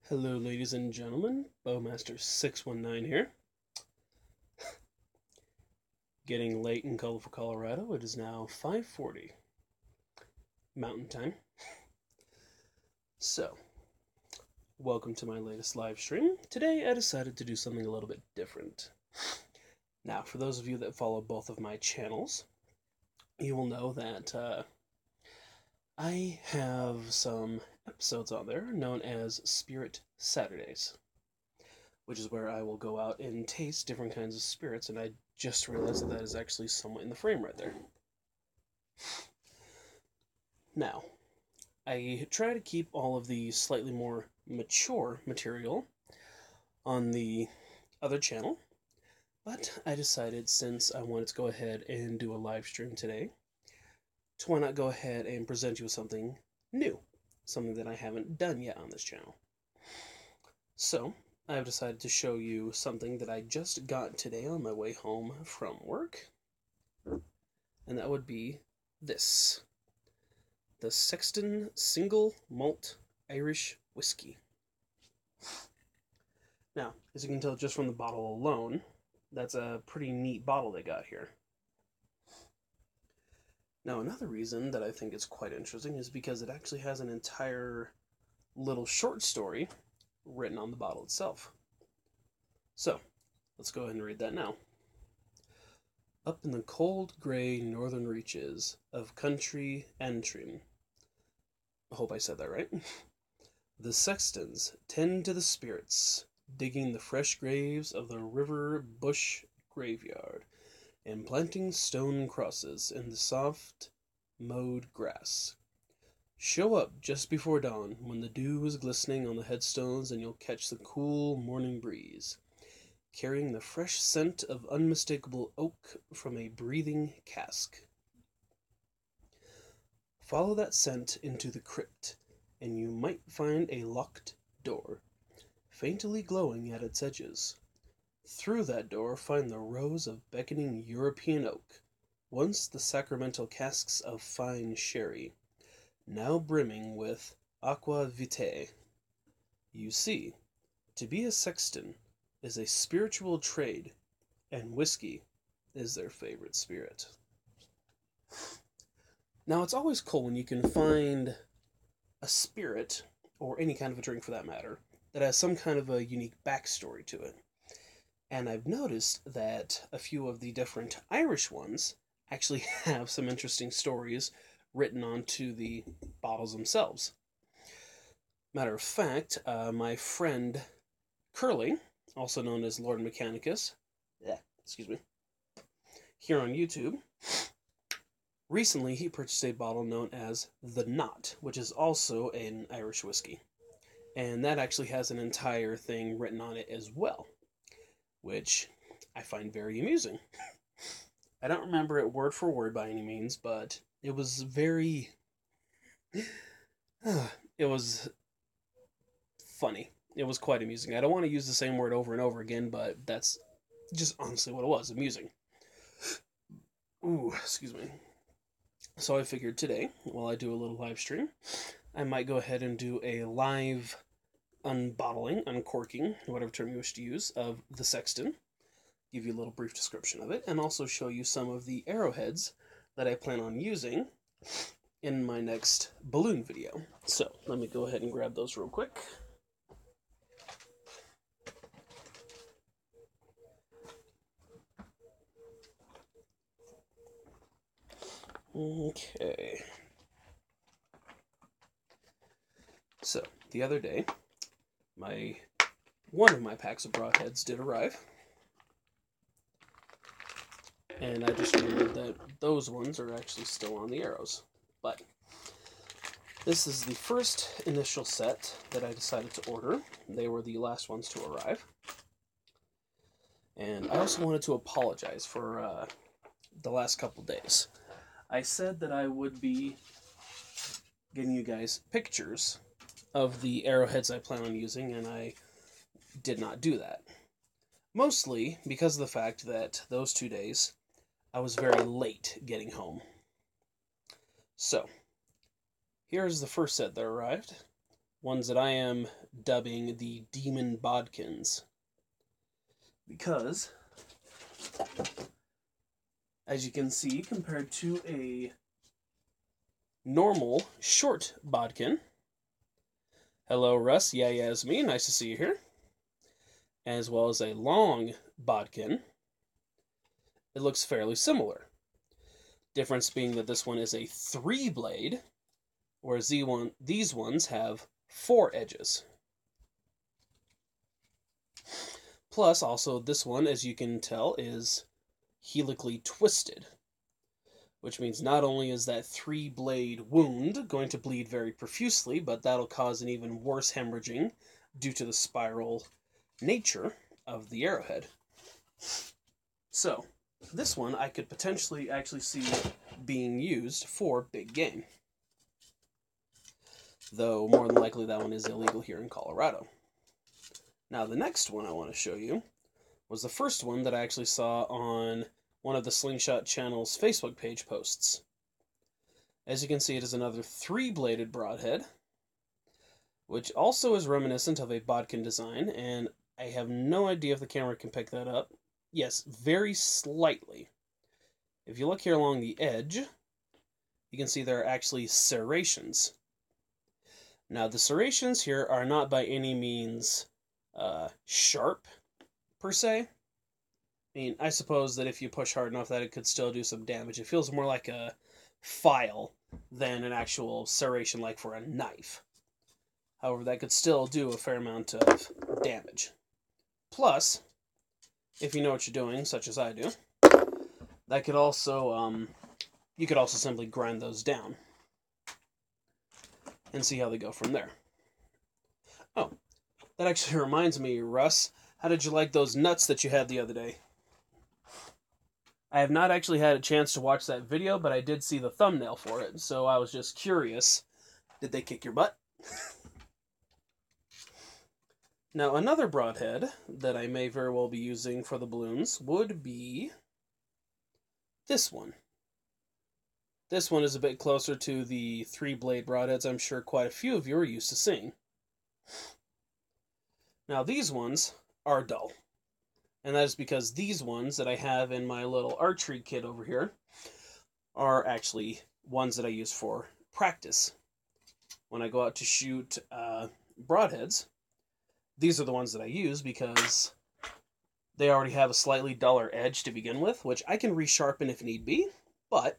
Hello, ladies and gentlemen. Bowmaster619 here. Getting late in colorful Colorado. It is now 5:40 Mountain Time. So, welcome to my latest live stream. Today I decided to do something a little bit different. Now, for those of you that follow both of my channels, you will know that I have some episodes on there known as Spirit Saturdays, which is where I will go out and taste different kinds of spirits, and I just realized that is actually somewhat in the frame right there. Now, I try to keep all of the slightly more mature material on the other channel, but I decided since I wanted to go ahead and do a live stream today, to why not go ahead and present you with something new, something that I haven't done yet on this channel. So, I've decided to show you something that I just got today on my way home from work, and that would be this. The Sexton Single Malt Irish Whiskey. Now, as you can tell just from the bottle alone, that's a pretty neat bottle they got here. Now, another reason that I think it's quite interesting is because it actually has an entire little short story written on the bottle itself. So, let's go ahead and read that now. Up in the cold, gray northern reaches of country Antrim, I hope I said that right, the Sextons tend to the spirits, digging the fresh graves of the river bush graveyard, and planting stone crosses in the soft, mowed grass. Show up just before dawn, when the dew is glistening on the headstones, and you'll catch the cool morning breeze, carrying the fresh scent of unmistakable oak from a breathing cask. Follow that scent into the crypt, and you might find a locked door, faintly glowing at its edges. Through that door find the rows of beckoning European oak, once the sacramental casks of fine sherry, now brimming with aqua vitae. You see, to be a sexton is a spiritual trade, and whiskey is their favorite spirit. Now, it's always cool when you can find a spirit, or any kind of a drink for that matter, that has some kind of a unique backstory to it. And I've noticed that a few of the different Irish ones actually have some interesting stories written onto the bottles themselves. Matter of fact, my friend Curly, also known as Lord Mechanicus, excuse me, here on YouTube, recently he purchased a bottle known as The Knot, which is also an Irish whiskey. And that actually has an entire thing written on it as well, which I find very amusing. I don't remember it word for word by any means, but it was very... it was funny. It was quite amusing. I don't want to use the same word over and over again, but that's just honestly what it was, amusing. Ooh, excuse me. So I figured today, while I do a little live stream, I might go ahead and do a live unbottling, uncorking, whatever term you wish to use, of the Sexton. Give you a little brief description of it, and also show you some of the arrowheads that I plan on using in my next balloon video. So, let me go ahead and grab those real quick. Okay. So, the other day, one of my packs of broadheads did arrive. And I just remembered that those ones are actually still on the arrows. But this is the first initial set that I decided to order. They were the last ones to arrive. And I also wanted to apologize for the last couple days. I said that I would be getting you guys pictures of the arrowheads I plan on using, and I did not do that. Mostly because of the fact that those 2 days I was very late getting home. So, here's the first set that arrived. ones that I am dubbing the Demon Bodkins. Because, as you can see, compared to a normal short bodkin, hello Russ, yeah, it's me, nice to see you here, as well as a long bodkin, it looks fairly similar. Difference being that this one is a 3-blade, whereas these ones have 4 edges. Plus, also, this one, as you can tell, is helically twisted, which means not only is that 3-blade wound going to bleed very profusely, but that'll cause an even worse hemorrhaging due to the spiral nature of the arrowhead. So, this one I could potentially actually see being used for big game. Though, more than likely, that one is illegal here in Colorado. Now, the next one I want to show you was the first one that I actually saw on one of the Slingshot channel's Facebook page posts. As you can see, it is another 3-bladed broadhead, which also is reminiscent of a bodkin design, and I have no idea if the camera can pick that up. Yes, very slightly. If you look here along the edge, you can see there are actually serrations. Now, the serrations here are not by any means sharp, per se. I mean, I suppose that if you push hard enough that it could still do some damage. It feels more like a file than an actual serration like for a knife. However, that could still do a fair amount of damage. Plus, if you know what you're doing, such as I do, that could also, you could also simply grind those down and see how they go from there. Oh, that actually reminds me, Russ, how did you like those nuts that you had the other day? I have not actually had a chance to watch that video, but I did see the thumbnail for it, so I was just curious. Did they kick your butt? Now, another broadhead that I may very well be using for the balloons would be this one. This one is a bit closer to the 3-blade broadheads I'm sure quite a few of you are used to seeing. Now, these ones are dull. And that is because these ones that I have in my little archery kit over here are actually ones that I use for practice. When I go out to shoot broadheads, these are the ones that I use because they already have a slightly duller edge to begin with, which I can resharpen if need be, but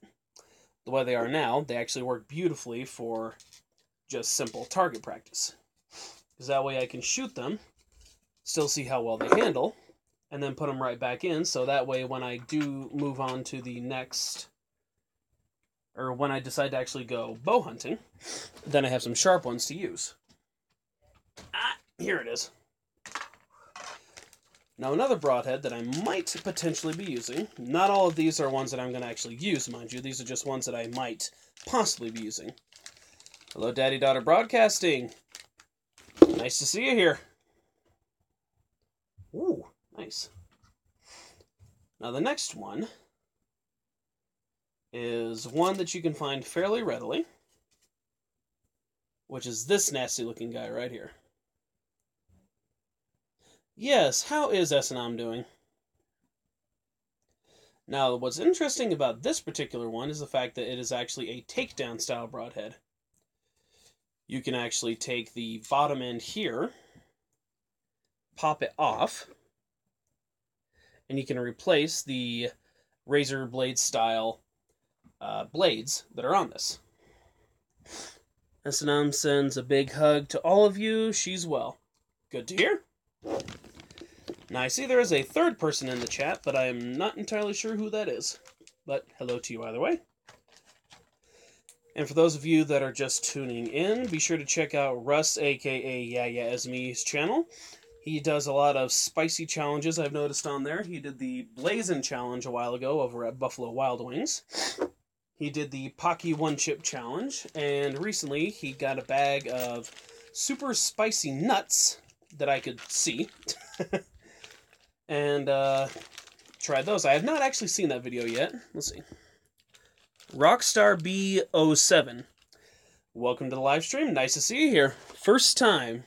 the way they are now, they actually work beautifully for just simple target practice. Because that way I can shoot them, still see how well they handle, and then put them right back in, so that way when I do move on to the next, or when I decide to actually go bow hunting, then I have some sharp ones to use. Here it is. Now, another broadhead that I might potentially be using, not all of these are ones that I'm going to actually use, mind you, these are just ones that I might possibly be using. Hello, Daddy-Daughter Broadcasting. Nice to see you here. Ooh, nice. Now, the next one is one that you can find fairly readily, which is this nasty-looking guy right here. Yes, how is S&M doing? Now, what's interesting about this particular one is the fact that it is actually a takedown style broadhead. You can actually take the bottom end here, pop it off, and you can replace the razor blade style blades that are on this. S&M sends a big hug to all of you. She's well. Good to hear. Now, I see there is a third person in the chat, but I am not entirely sure who that is. But hello to you either way. And for those of you that are just tuning in, be sure to check out Russ, a.k.a. Yeah Esme's channel. He does a lot of spicy challenges I've noticed on there. He did the Blazin' Challenge a while ago over at Buffalo Wild Wings. He did the Pocky One Chip Challenge. And recently, he got a bag of super spicy nuts that I could see. And tried those. I have not actually seen that video yet. Let's see. Rockstar B07 Welcome to the live stream. Nice to see you here. First time.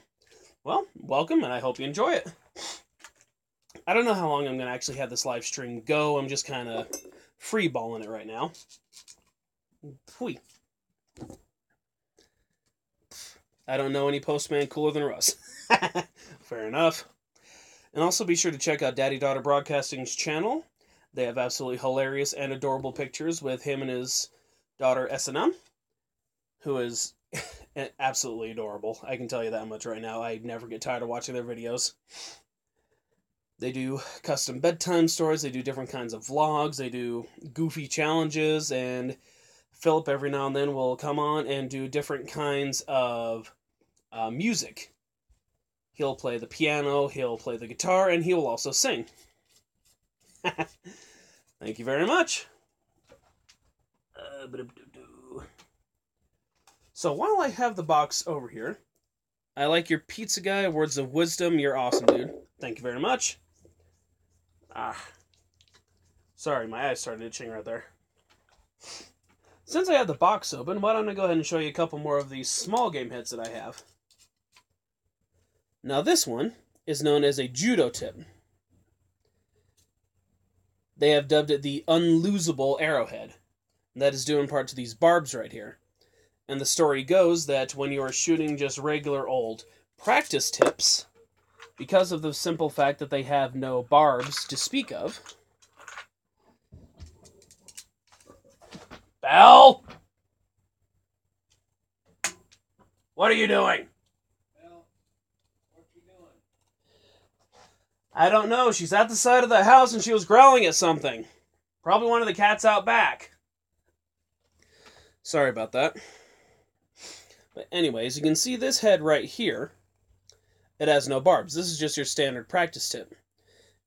Well, welcome, and I hope you enjoy it. I don't know how long I'm going to actually have this live stream go. I'm just kind of freeballing it right now. Whee. I don't know any postman cooler than Russ. Fair enough. And also be sure to check out Daddy Daughter Broadcasting's channel. They have absolutely hilarious and adorable pictures with him and his daughter S&M, who is absolutely adorable. I can tell you that much right now. I never get tired of watching their videos. They do custom bedtime stories. They do different kinds of vlogs. They do goofy challenges. And Philip every now and then will come on and do different kinds of music. He'll play the piano, he'll play the guitar, and he will also sing. Thank you very much. So while I have the box over here, I like your pizza guy. Words of wisdom. You're awesome, dude. Thank you very much. Sorry, my eyes started itching right there. Since I have the box open, why don't I go ahead and show you a couple more of these small game hits that I have. Now this one is known as a judo tip. They have dubbed it the unlosable arrowhead. That is due in part to these barbs right here. And the story goes that when you are shooting just regular old practice tips, because of the simple fact that they have no barbs to speak of... Belle! What are you doing? Belle, what you doing? I don't know. She's at the side of the house and she was growling at something. Probably one of the cats out back. Sorry about that. But anyways, you can see this head right here. It has no barbs. This is just your standard practice tip.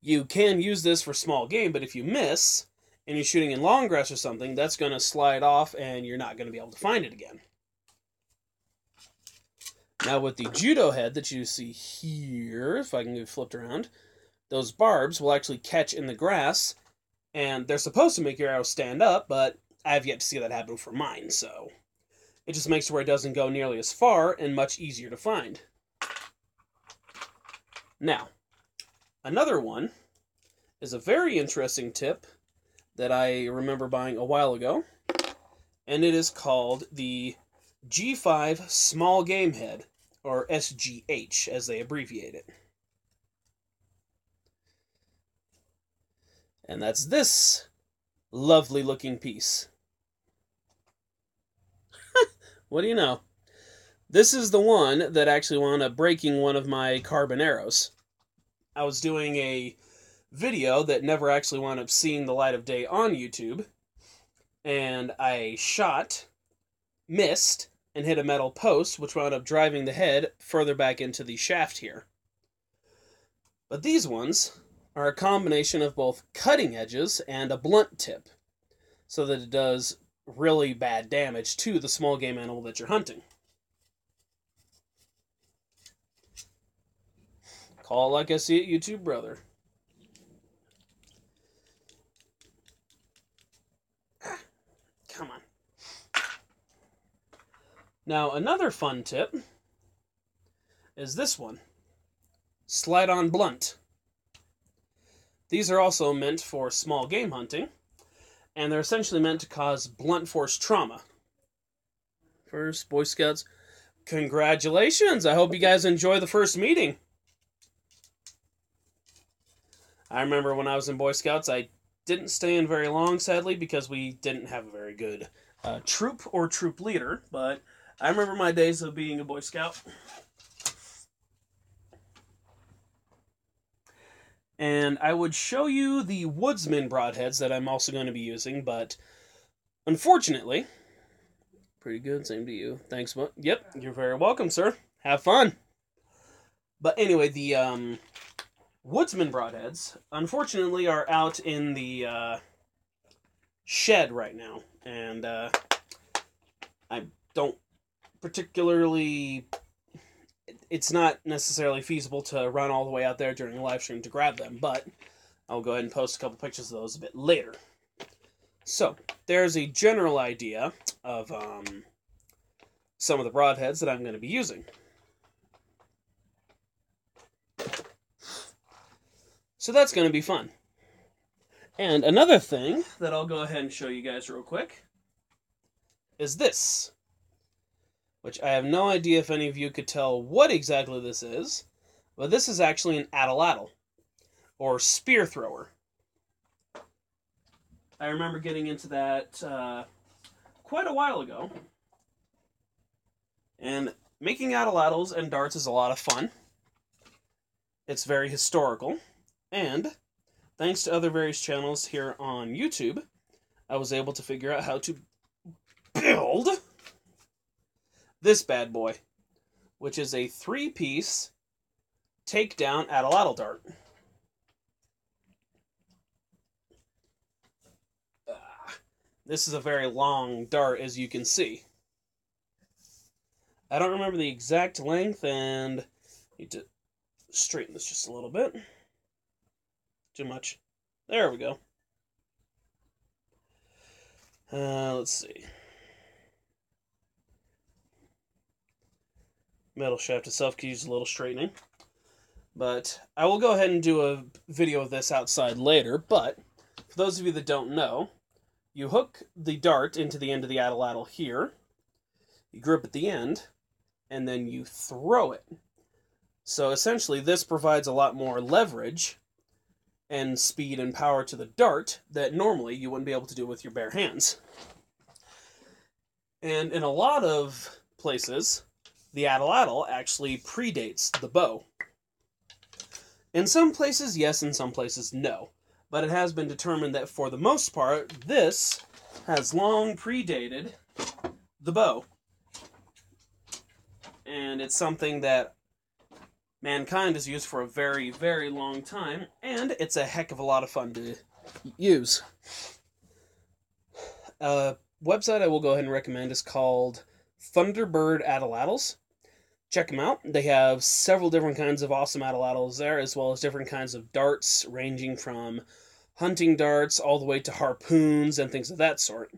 You can use this for small game, but if you miss and you're shooting in long grass or something, that's going to slide off and you're not going to be able to find it again. Now with the judo head that you see here, if I can get it flipped around, those barbs will actually catch in the grass, and they're supposed to make your arrow stand up, but I have yet to see that happen for mine, so it just makes it where it doesn't go nearly as far and much easier to find. Now, another one is a very interesting tip that I remember buying a while ago, and it is called the G5 Small Game Head, or SGH as they abbreviate it. And that's this lovely looking piece. What do you know? This is the one that actually wound up breaking one of my carbon arrows. I was doing a video that never actually wound up seeing the light of day on YouTube, and I shot, missed, and hit a metal post, which wound up driving the head further back into the shaft here. But these ones are a combination of both cutting edges and a blunt tip, so that it does really bad damage to the small game animal that you're hunting. Call it like I see it, YouTube brother. Come on. Now, another fun tip is this one. Slide-on blunt. These are also meant for small game hunting, and they're essentially meant to cause blunt force trauma. First, Boy Scouts, congratulations! I hope you guys enjoy the first meeting. I remember when I was in Boy Scouts, I didn't stay in very long, sadly, because we didn't have a very good troop or troop leader, but I remember my days of being a Boy Scout. And I would show you the Woodsman broadheads that I'm also going to be using, but unfortunately, pretty good, same to you. Thanks, yep, you're very welcome, sir. Have fun. But anyway, the Woodsman broadheads, unfortunately, are out in the shed right now, and I don't particularly... It's not necessarily feasible to run all the way out there during a live stream to grab them, but I'll go ahead and post a couple pictures of those a bit later. So, there's a general idea of some of the broadheads that I'm going to be using. So that's going to be fun. And another thing that I'll go ahead and show you guys real quick is this, which I have no idea if any of you could tell what exactly this is, but this is actually an atlatl, or spear thrower. I remember getting into that quite a while ago, and making atlatls and darts is a lot of fun. It's very historical, and thanks to other various channels here on YouTube, I was able to figure out how to build this bad boy, which is a 3-piece takedown atlatl dart. This is a very long dart, as you can see. I don't remember the exact length, and I need to straighten this just a little bit. Too much. There we go. Let's see. Metal shaft itself could use a little straightening. But I will go ahead and do a video of this outside later, but for those of you that don't know, you hook the dart into the end of the atlatl here, you grip at the end, and then you throw it. So essentially this provides a lot more leverage and speed and power to the dart that normally you wouldn't be able to do with your bare hands. And in a lot of places, the atlatl actually predates the bow. In some places, yes, in some places, no. But it has been determined that for the most part, this has long predated the bow. And it's something that mankind has used for a very, very long time, and it's a heck of a lot of fun to use. A website I will go ahead and recommend is called Thunderbird Atlatls. Check them out. They have several different kinds of awesome atlatls there, as well as different kinds of darts, ranging from hunting darts all the way to harpoons and things of that sort.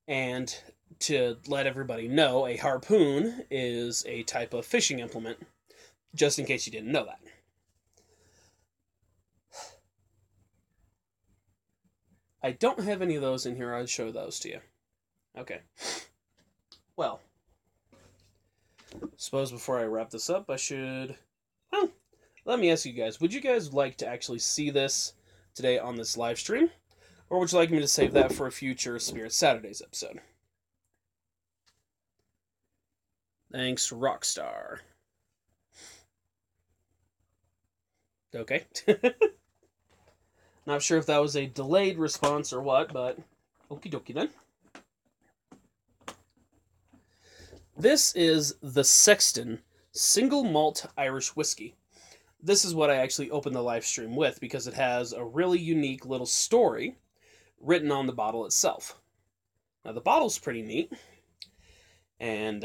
And to let everybody know, a harpoon is a type of fishing implement, just in case you didn't know that. I don't have any of those in here. I'll show those to you. Okay. Well, suppose before I wrap this up, I should... Well, let me ask you guys, would you guys like to actually see this today on this live stream? Or would you like me to save that for a future Spirit Saturdays episode? Thanks, Rockstar. Okay. Not sure if that was a delayed response or what, but okie dokie then. This is the Sexton Single Malt Irish Whiskey. This is what I actually opened the live stream with because it has a really unique little story written on the bottle itself. Now, the bottle's pretty neat. And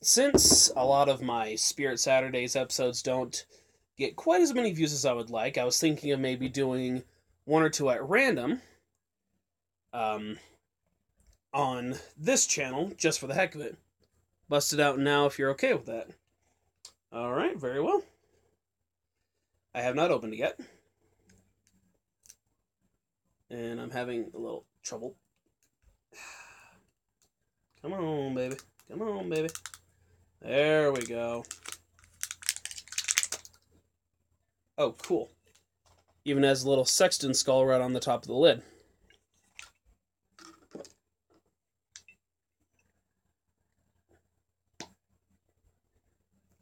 since a lot of my Spirit Saturdays episodes don't get quite as many views as I would like, I was thinking of maybe doing one or two at random on this channel, just for the heck of it. Bust it out now if you're okay with that. Alright, very well. I have not opened it yet. And I'm having a little trouble. Come on, baby. Come on, baby. There we go. Oh, cool. Even has a little Sexton skull right on the top of the lid.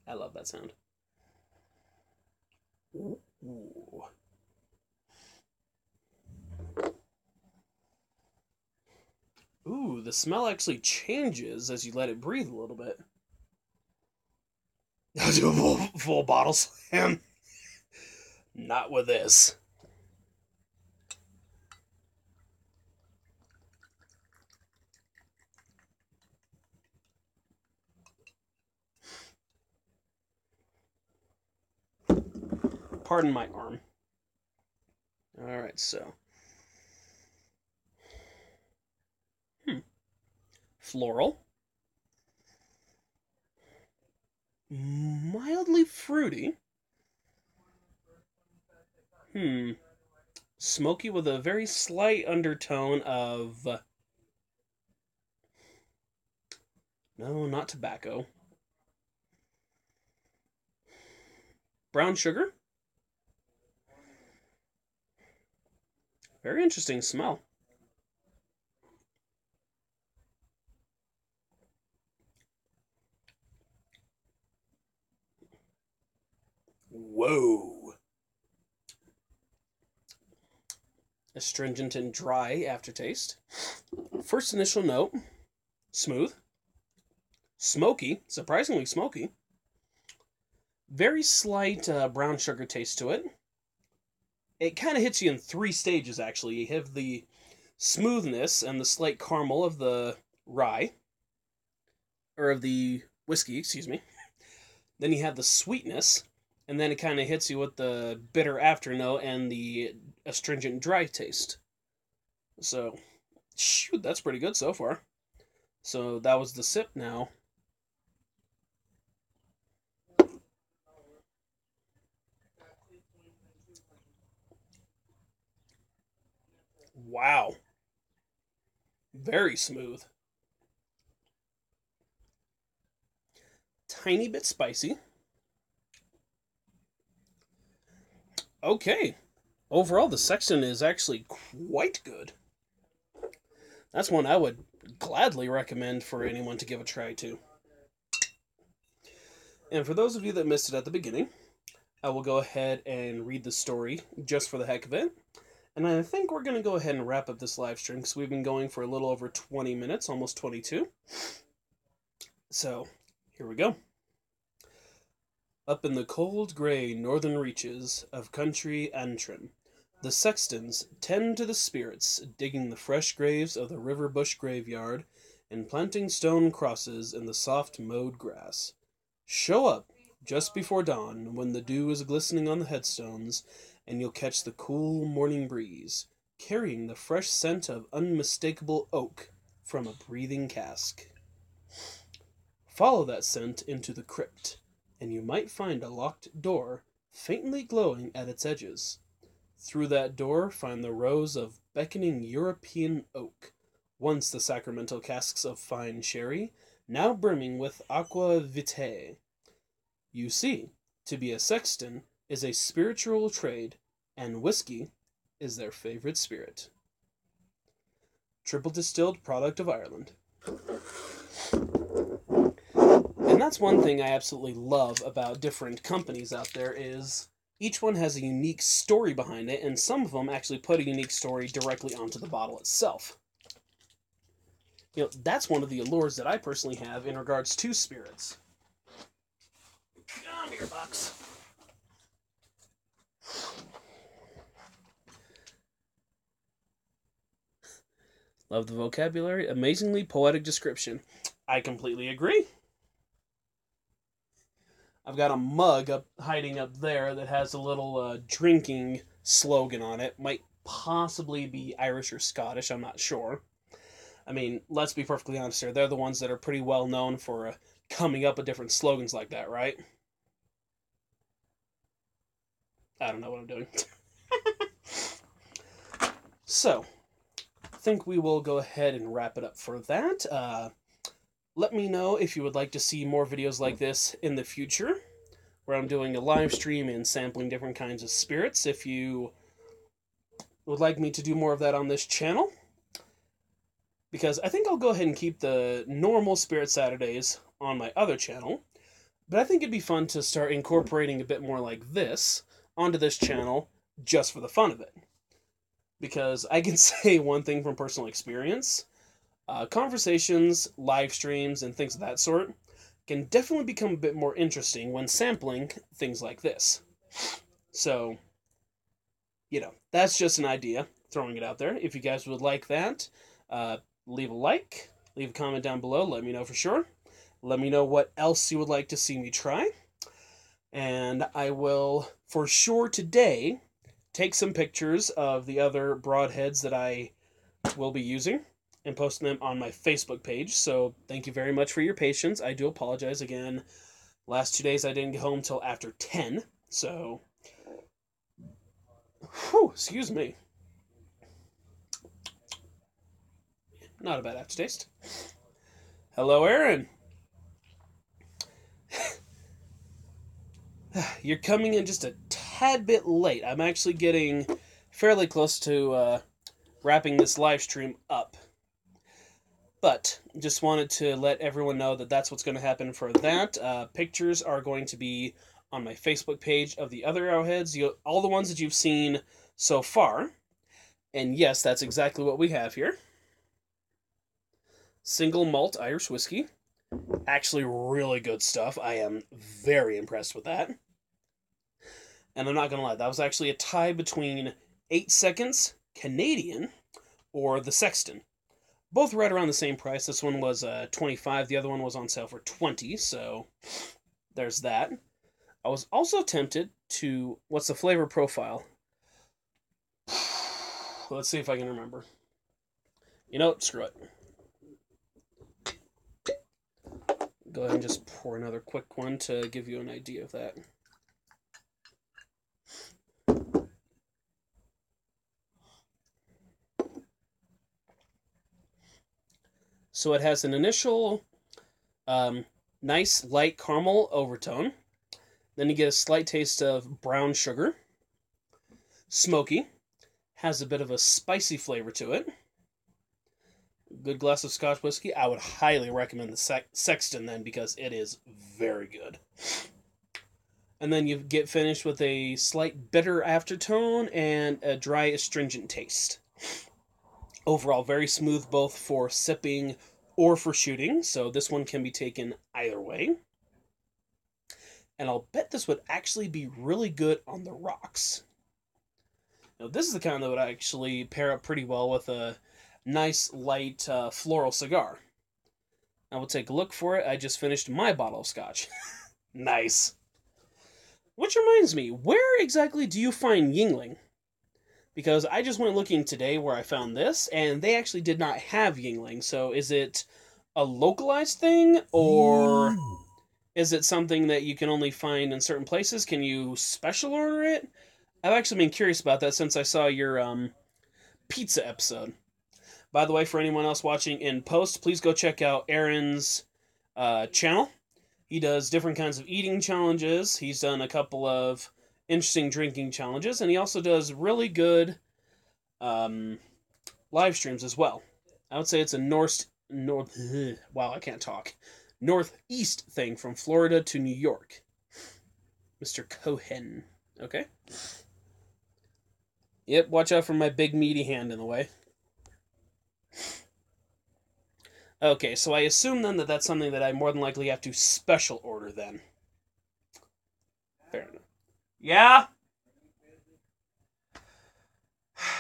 I love that sound. Ooh. Ooh, the smell actually changes as you let it breathe a little bit. I'll do a full bottle slam. Not with this. Pardon my arm. Alright, so. Floral. Mildly fruity. Smoky with a very slight undertone of... no, not tobacco. Brown sugar. Very interesting smell. Whoa. Astringent and dry aftertaste. First initial note, smooth. Smoky, surprisingly smoky. Very slight brown sugar taste to it. It kind of hits you in 3 stages, actually. You have the smoothness and the slight caramel of the rye, or of the whiskey, excuse me. Then you have the sweetness, and then it kind of hits you with the bitter afternote and the astringent dry taste. So, shoot, that's pretty good so far. So that was the sip now. Wow. Very smooth. Tiny bit spicy. Okay. Overall, the Sexton is actually quite good. That's one I would gladly recommend for anyone to give a try to. And for those of you that missed it at the beginning, I will go ahead and read the story just for the heck of it. And I think we're going to go ahead and wrap up this live stream because we've been going for a little over 20 minutes, almost 22. So, here we go. Up in the cold, grey northern reaches of country Antrim, the sextons tend to the spirits, digging the fresh graves of the Riverbush graveyard and planting stone crosses in the soft mowed grass. Show up just before dawn when the dew is glistening on the headstones, and you'll catch the cool morning breeze, carrying the fresh scent of unmistakable oak from a breathing cask. Follow that scent into the crypt, and you might find a locked door faintly glowing at its edges. Through that door find the rows of beckoning European oak, once the sacramental casks of fine sherry, now brimming with aqua vitae. You see, to be a sexton is a spiritual trade, and whiskey is their favorite spirit. Triple distilled product of Ireland. And that's one thing I absolutely love about different companies out there is each one has a unique story behind it, and some of them actually put a unique story directly onto the bottle itself. That's one of the allures that I personally have in regards to spirits. Come here, Bucks. Love the vocabulary. Amazingly poetic description. I completely agree. I've got a mug hiding up there that has a little drinking slogan on it. Might possibly be Irish or Scottish, I'm not sure. I mean, let's be perfectly honest here. They're the ones that are pretty well known for coming up with different slogans like that, right? I don't know what I'm doing. So, I think we will go ahead and wrap it up for that. Let me know if you would like to see more videos like this in the future, where I'm doing a live stream and sampling different kinds of spirits. If you would like me to do more of that on this channel, because I think I'll go ahead and keep the normal Spirit Saturdays on my other channel, but I think it'd be fun to start incorporating a bit more like this onto this channel just for the fun of it. Because I can say one thing from personal experience. Conversations, live streams, and things of that sort can definitely become a bit more interesting when sampling things like this. So, that's just an idea, throwing it out there. If you guys would like that, leave a like, leave a comment down below, let me know for sure. Let me know what else you would like to see me try. And I will, for sure today, take some pictures of the other broadheads that I will be using and posting them on my Facebook page. So thank you very much for your patience. I do apologize again. Last 2 days I didn't get home till after 10, so... Whew, excuse me. Not a bad aftertaste. Hello, Aaron. You're coming in just a tad bit late. I'm actually getting fairly close to wrapping this live stream up. But just wanted to let everyone know that that's what's going to happen for that. Pictures are going to be on my Facebook page of the other arrowheads, all the ones that you've seen so far. And yes, that's exactly what we have here. Single malt Irish whiskey. Actually really good stuff. I am very impressed with that. And I'm not going to lie, that was actually a tie between 8 Seconds Canadian or the Sexton. Both right around the same price. This one was $25, the other one was on sale for $20, so there's that. I was also tempted to, what's the flavor profile? Let's see if I can remember. You know what, screw it. Go ahead and just pour another quick one to give you an idea of that. So it has an initial nice light caramel overtone. Then you get a slight taste of brown sugar. Smoky. Has a bit of a spicy flavor to it. Good glass of Scotch whiskey. I would highly recommend the Sexton then, because it is very good. And then you get finished with a slight bitter aftertone and a dry astringent taste. Overall, very smooth both for sipping or for shooting, so this one can be taken either way. And I'll bet this would actually be really good on the rocks. Now, this is the kind that would actually pair up pretty well with a nice, light, floral cigar. I will take a look for it. I just finished my bottle of scotch. Nice. Which reminds me, where exactly do you find Yuengling? Because I just went looking today where I found this, and they actually did not have Yuengling. So is it a localized thing, or is it something that you can only find in certain places? Can you special order it? I've actually been curious about that since I saw your pizza episode. By the way, for anyone else watching in post, please go check out Aaron's channel. He does different kinds of eating challenges. He's done a couple of interesting drinking challenges, and he also does really good live streams as well. I would say it's a northeast thing from Florida to New York. Mr. Cohen. Okay? Yep, watch out for my big meaty hand in the way. Okay, so I assume then that that's something that I more than likely have to special order then. Fair enough. Yeah?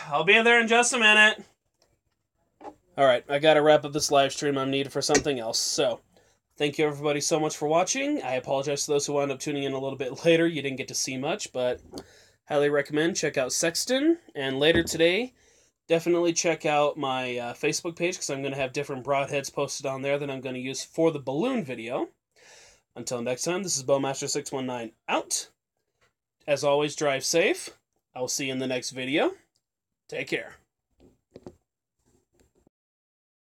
I'll be there in just a minute. Alright, I gotta wrap up this live stream. I'm needed for something else. So, thank you everybody so much for watching. I apologize to those who wound up tuning in a little bit later. You didn't get to see much, but highly recommend. Check out Sexton. And later today, definitely check out my Facebook page, because I'm going to have different broadheads posted on there that I'm going to use for the balloon video. Until next time, this is Bowmaster619 out. As always, drive safe. I will see you in the next video. Take care.